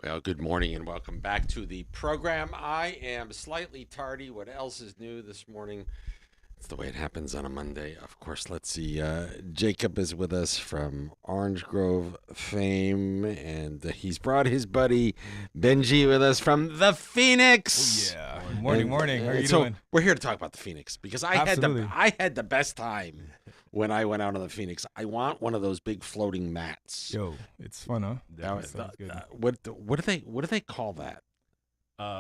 Well, good morning and welcome back to the program. I am slightly tardy. What else is new this morning? It's the way it happens on a Monday. Of course, let's see. Jacob is with us from Orange Grove fame, and he's brought his buddy Benji with us from the Phoenix. Oh, yeah. Morning. How are you so doing? We're here to talk about the Phoenix because Absolutely. I had the best time when I went out on the Phoenix. I want one of those big floating mats. Yo, it's fun, huh? Now, Sounds good. what do they call that?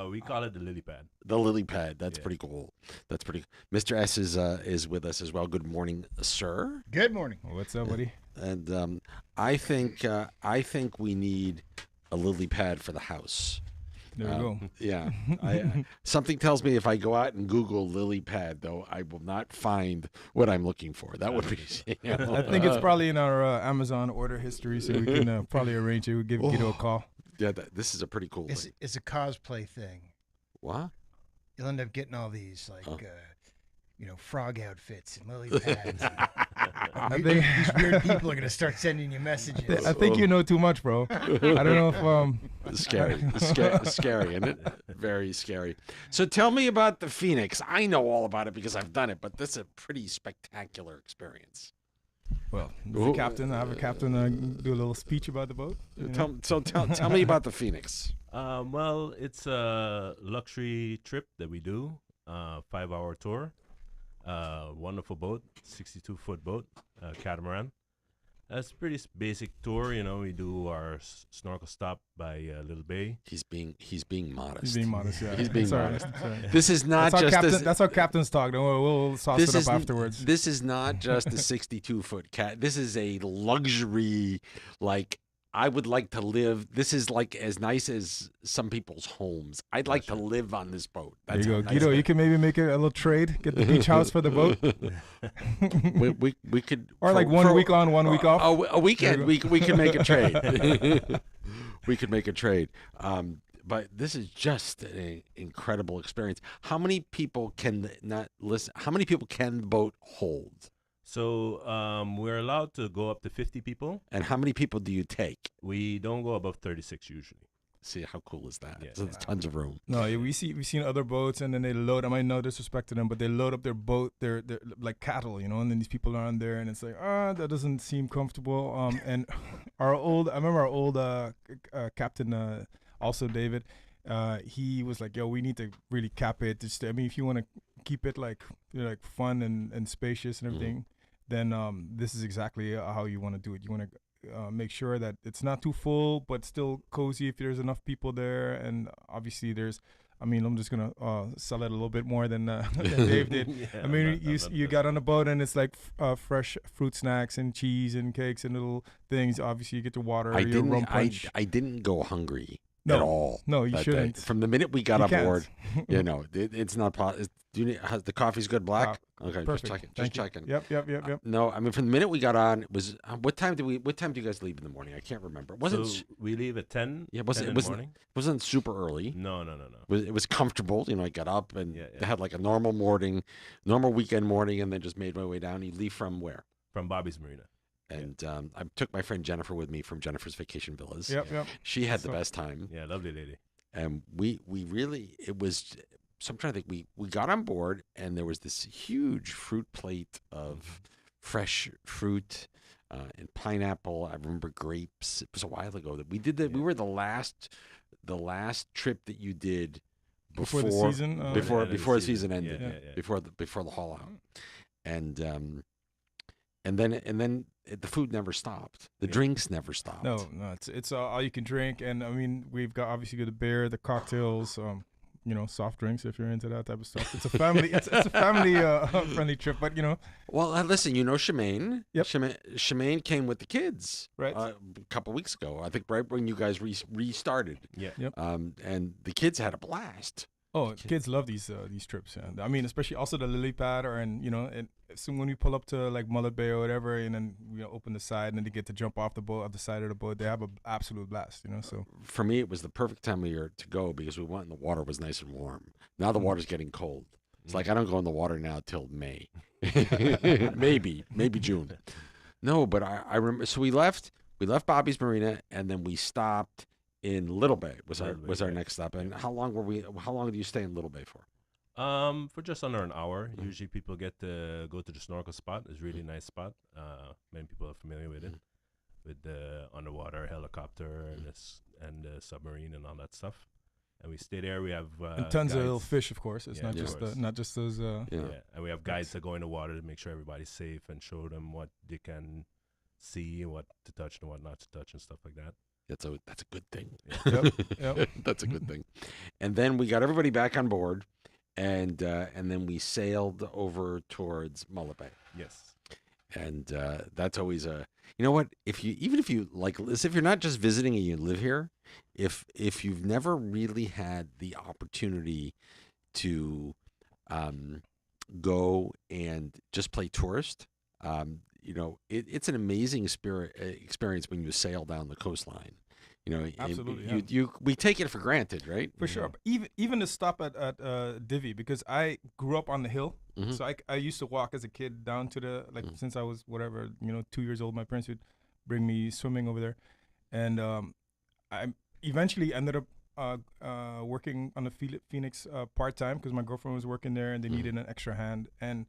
We call it the lily pad. The lily pad. That's Yeah. pretty cool. That's pretty. Mr. S is with us as well. Good morning, sir. Good morning. What's up, buddy? And I think we need a lily pad for the house. There we go. Yeah. Something tells me if I go out and Google lily pad, though, I will not find what I'm looking for. That would be. I think it's probably in our Amazon order history, so we can probably arrange it. We'll give Guido a call. Yeah. This is a pretty cool It's, thing. it's a cosplay thing. What? You'll end up getting all these frog outfits and lily pads. I think These weird people are gonna start sending you messages. I think you know too much, bro. I don't know if Scary, scary, isn't it? Very scary. So tell me about the Phoenix. I know all about it because I've done it, but this is a pretty spectacular experience. well, the captain. I have a captain do a little speech about the boat. you know? Tell me about the Phoenix. Well, it's a luxury trip that we do, 5-hour tour. Wonderful boat, 62-foot boat, catamaran. It's a pretty basic tour. We do our snorkel stop by Little Bay. He's being modest. He's being modest. Yeah, He's being It's all right, modest. it's all right. This is not That's how just captain. That's how captains talk. Don't worry, we'll sauce this it is up afterwards. This is not just a 62-foot cat. This is a luxury. Like I would like to live. This is like as nice as some people's homes. I'd like to live on this boat. There you how go, nice Guido. it You can maybe make it a little trade. Get the beach house for the boat, we could or like 1 week on, 1 week off. A weekend. There We you we can make a trade. We could make a trade. But this is just an incredible experience. How many people can not listen? How many people can the boat hold? So we're allowed to go up to 50 people. And how many people do you take? We don't go above 36 usually. See how cool is that? Yeah. So there's tons of room. No, yeah, we've seen other boats, and then they load. I mean, no disrespect to them, but they load up their boat, they're like cattle, and then these people are on there, and it's like, that doesn't seem comfortable. And I remember our old captain, also David, he was like, yo, we need to really cap it. I mean, if you want to keep it like fun and spacious and everything, then this is exactly how you want to do it. You want to make sure that it's not too full, but still cozy if there's enough people there. And obviously I'm just going to sell it a little bit more than Dave did. Yeah, I mean, I'm not you got on the boat and it's like fresh fruit snacks and cheese and cakes and little things. Obviously, you get your water, your rum punch. I didn't go hungry No. at all. No, you that shouldn't. day. From the minute we got You aboard, can't. it's not possible. Do you need, the coffee's good black? Okay, Perfect. just checking. Thank Just you. checking. Yep. No, I mean from the minute we got on, it was what time do you guys leave in the morning? I can't remember. It wasn't So we leave at 10. yeah, 10 in the morning. wasn't super early. No. It was comfortable. I got up and Yeah. they had like a normal weekend morning, and then just made my way down. You leave from where? From Bobby's Marina. And I took my friend Jennifer with me from Jennifer's Vacation Villas. Yep. She had the So- best time. Yeah, lovely lady. And we really, it was, so I'm trying to think, we got on board and there was this huge fruit plate of fresh fruit and pineapple. I remember grapes. It was a while ago that we did that. We were the last trip that you did Before the season. before Yeah, the season ended, Yeah. before the haul out. And then the food never stopped. The Yeah. drinks never stopped. No, it's all you can drink, and I mean we've got obviously the beer, the cocktails, soft drinks if you're into that type of stuff. It's a family, it's a family friendly trip, but Well, listen, Shemaine. Yep. Shemaine came with the kids Right. a couple weeks ago. I think right when you guys restarted. Yeah. Yep. And the kids had a blast. Oh, kids love these trips. Yeah. I mean, especially also the lily pad, and so when we pull up to like Mullet Bay or whatever, and then open the side, and then they get to jump off the side of the boat. They have an absolute blast. So For me, it was the perfect time of year to go because we went and the water was nice and warm. Now the water's getting cold. It's like I don't go in the water now till May, maybe June. No, but I remember. So we left Bobby's Marina, and then we stopped in Little Bay was Little Bay, our yeah. next stop. And how long were we? How long do you stay in Little Bay for? For just under an hour. Mhm. Usually people get to go to the snorkel spot. It's a really nice spot. Many people are familiar with it, with the underwater helicopter and the submarine and all that stuff. And we stay there. We have And tons of little guides. fish, of course. It's Yeah, not of just course. not just those. Yeah. Yeah, and we have guides that go in the water to make sure everybody's safe and show them what they can see and what to touch and what not to touch and stuff like that. That's a good thing. Yep, yep. That's a good thing. And then we got everybody back on board, and then we sailed over towards Mullet Bay. Yes. And that's always a, you know what, if you like this, if you're not just visiting and you live here, if you've never really had the opportunity to go and just play tourist, it's an amazing experience when you sail down the coastline. Absolutely, we take it for granted, right? For sure. But even to stop at Divi, because I grew up on the hill. Mhm. So I used to walk as a kid down to the, since I was whatever, 2 years old, my parents would bring me swimming over there. And I eventually ended up working on the Phoenix part-time because my girlfriend was working there and they needed an extra hand. And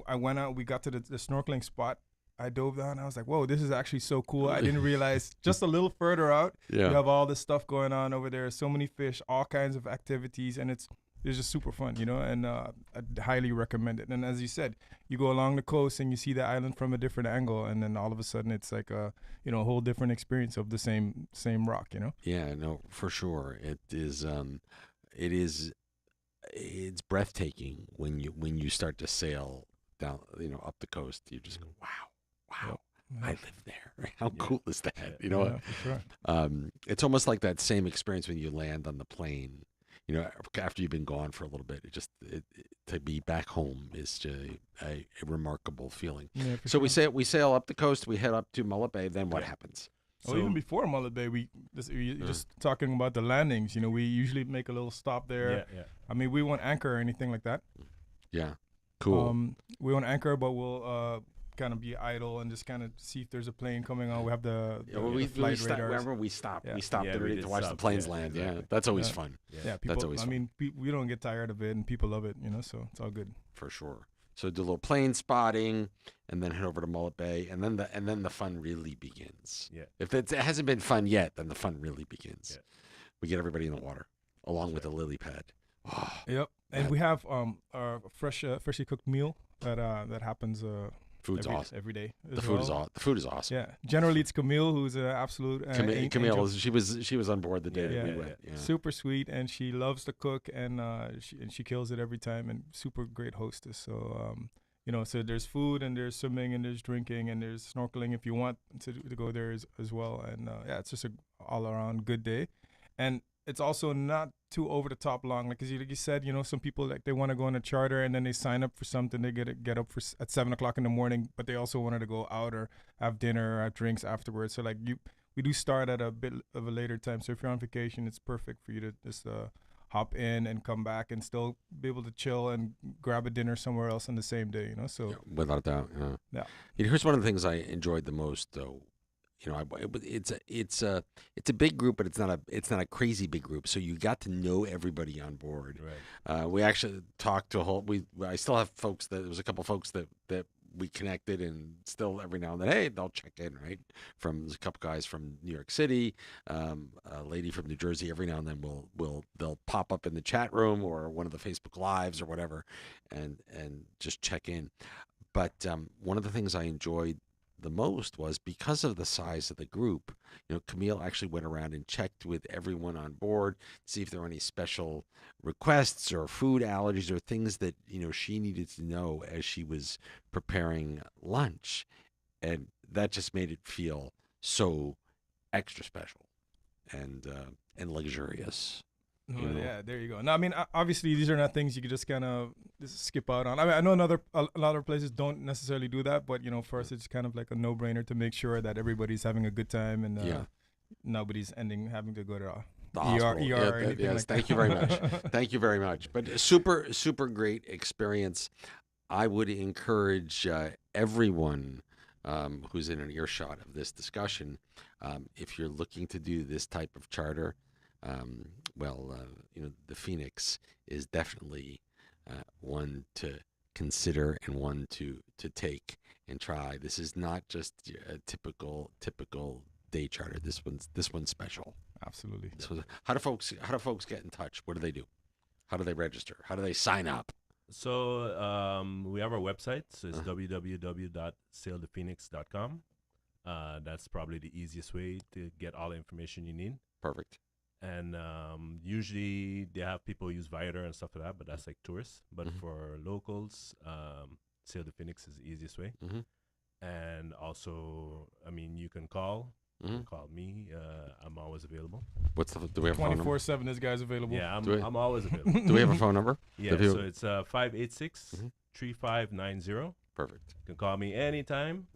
I went out, we got to the snorkeling spot. I dove down. I was like, whoa, this is actually so cool. I didn't realize just a little further out, you have all this stuff going on over there. So many fish, all kinds of activities. And it's just super fun, and I'd highly recommend it. And as you said, you go along the coast and you see the island from a different angle. And then all of a sudden it's like a whole different experience of the same rock, Yeah, no, for sure. It's breathtaking when you start to sail down, up the coast. You just go, wow, Yep. I live there. How cool is that? Yeah, for sure. It's almost like that same experience when you land on the plane. After you've been gone for a little bit, to be back home is just a remarkable feeling. Yeah, for So sure. we sail up the coast. We head up to Mullet Bay. Then what happens? Oh, even before Mullet Bay, we just talking about the landings. We usually make a little stop there. Yeah. I mean, we won't anchor or anything like that. Yeah, cool. We won't anchor, but we'll kind of be idle and just kind of see if there's a plane coming on. We have the flight radars. Remember we stopped. Yeah. We stopped Yeah, there we to did watch the stop, planes yeah, land. exactly. Yeah, that's always Yeah. fun Yeah, people. That's always I mean, we don't get tired of it, and people love it. So it's all good. for sure. So do a little plane spotting, and then head over to Mullet Bay, and then the fun really begins. Yeah. If it hasn't been fun yet, then the fun really begins. Yeah. We get everybody in the water, along with the lily pad. Oh, Yep. And Man. we have our freshly cooked meal that happens food's awesome. every day. The food is awesome. Yeah. Generally, it's Camille who's an absolute Camille, angel. she was on board the day Yeah, we went. Yeah. Super sweet, and she loves to cook, and she kills it every time, and super great hostess. So so there's food, and there's swimming, and there's drinking, and there's snorkeling if you want to go there as well. And it's just a all around good day, and it's also not too over the top long. Like you said, some people they want to go on a charter and then they sign up for something. They get up at 7 o'clock in the morning, but they also wanted to go out or have dinner or have drinks afterwards. So we do start at a bit of a later time. So if you're on vacation, it's perfect for you to just hop in and come back and still be able to chill and grab a dinner somewhere else on the same day. So Yeah, without a doubt. Yeah. Here's one of the things I enjoyed the most, though. It's a big group, but it's not a crazy big group. So you got to know everybody on board. Right. We actually talked to I still have folks there was a couple folks that we connected, and still every now and then, hey, they'll check in, right? There's a couple guys from New York City, a lady from New Jersey. Every now and then they'll pop up in the chat room or one of the Facebook Lives or whatever, and just check in. But one of the things I enjoyed the most was because of the size of the group. Camille actually went around and checked with everyone on board, see if there were any special requests or food allergies or things that she needed to know as she was preparing lunch, and that just made it feel so extra special and luxurious. Yeah, there you go. Now, I mean, obviously, these are not things you could just kind of skip out on. I mean, I know a lot of places don't necessarily do that, but for us, it's kind of like a no-brainer to make sure that everybody's having a good time and nobody's having to go to The ER, hospital. or anything like Thank that. you very much. Thank you very much. But a super great experience. I would encourage everyone who's in an earshot of this discussion, if you're looking to do this type of charter, the Phoenix is definitely one to consider and one to take and try. This is not just a typical day charter. This one's special. Absolutely. How do folks get in touch? What do they do? How do they register? How do they sign up? So we have our website. So it's www.sailthephoenix.com. That's probably the easiest way to get all the information you need. Perfect. And usually they have people use Viator and stuff like that, but that's like tourists. But for locals, Sail the Phoenix is the easiest way. And also, I mean, you can call. You can call me. I'm always available. Do we have a phone number? 24/7. This guy's available. Yeah, I'm always available. Do we have a phone number? Yeah, so it's 586-3590. Perfect. You can call me anytime.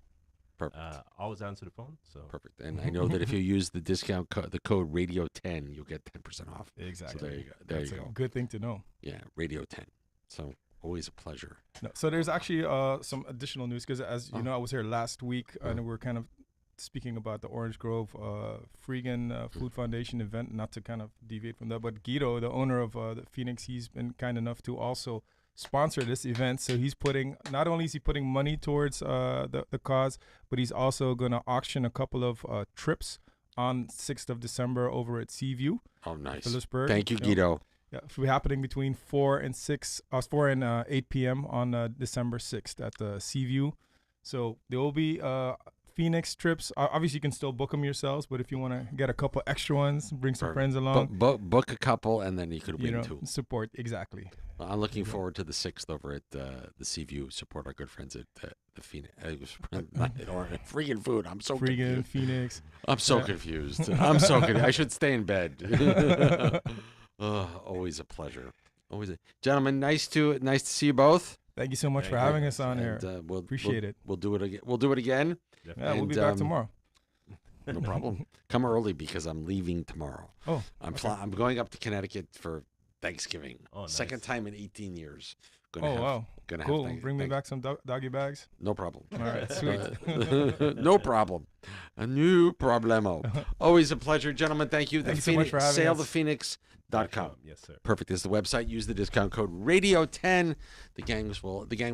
Perfect. Always answer the phone. So perfect. And I know that if you use the discount the code Radio10, you'll get 10% off. Exactly. So there you go. There That's you a go. good thing to know. Yeah, Radio10. So always a pleasure. No, so there's actually some additional news because, as you know, I was here last week and we're kind of speaking about the Orange Grove Freegan Food Foundation event. Not to kind of deviate from that, but Guido, the owner of the Phoenix, he's been kind enough to also sponsor this event. So he's not only is he putting money towards the cause, but he's also going to auction a couple of trips on 6th of December over at Seaview. Oh, nice. Phillipsburg. Thank you, Guido. Yeah, it'll be happening between 4 and 8 p.m. on December 6th at the Seaview. So there will be Phoenix trips. Obviously, you can still book them yourselves, but if you want to get a couple extra ones, bring some friends along. Book a couple, and then you could win two. Support, exactly. Well, I'm looking forward to the 6th over at the Seaview. Support our good friends at the Phoenix. Freaking food. I'm so confused. Phoenix. I'm so confused. I'm so confused. I should stay in bed. Always a pleasure. Gentlemen, nice to see you both. Thank you so much for having us on here. Appreciate it. We'll do it again. We'll do it again. Yeah, we'll be back tomorrow. No problem. Come early because I'm leaving tomorrow. Oh, I'm going up to Connecticut for Thanksgiving. Oh, nice. Second time in 18 years. Wow. Cool. Bring me back some doggy bags. No problem. All right, sweet. No problem. A new problemo. Always a pleasure, gentlemen. Thank you. Thank you so much for having us. SailThePhoenix.com. Yes, sir. Perfect. This is the website. Use the discount code Radio10. The gang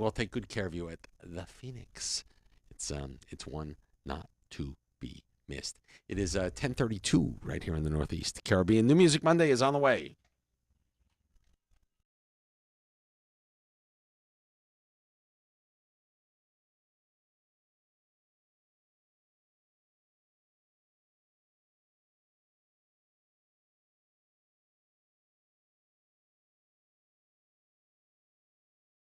will take good care of you at the Phoenix. It's one not to be missed. It is 10:32 right here in the Northeast Caribbean. New Music Monday is on the way.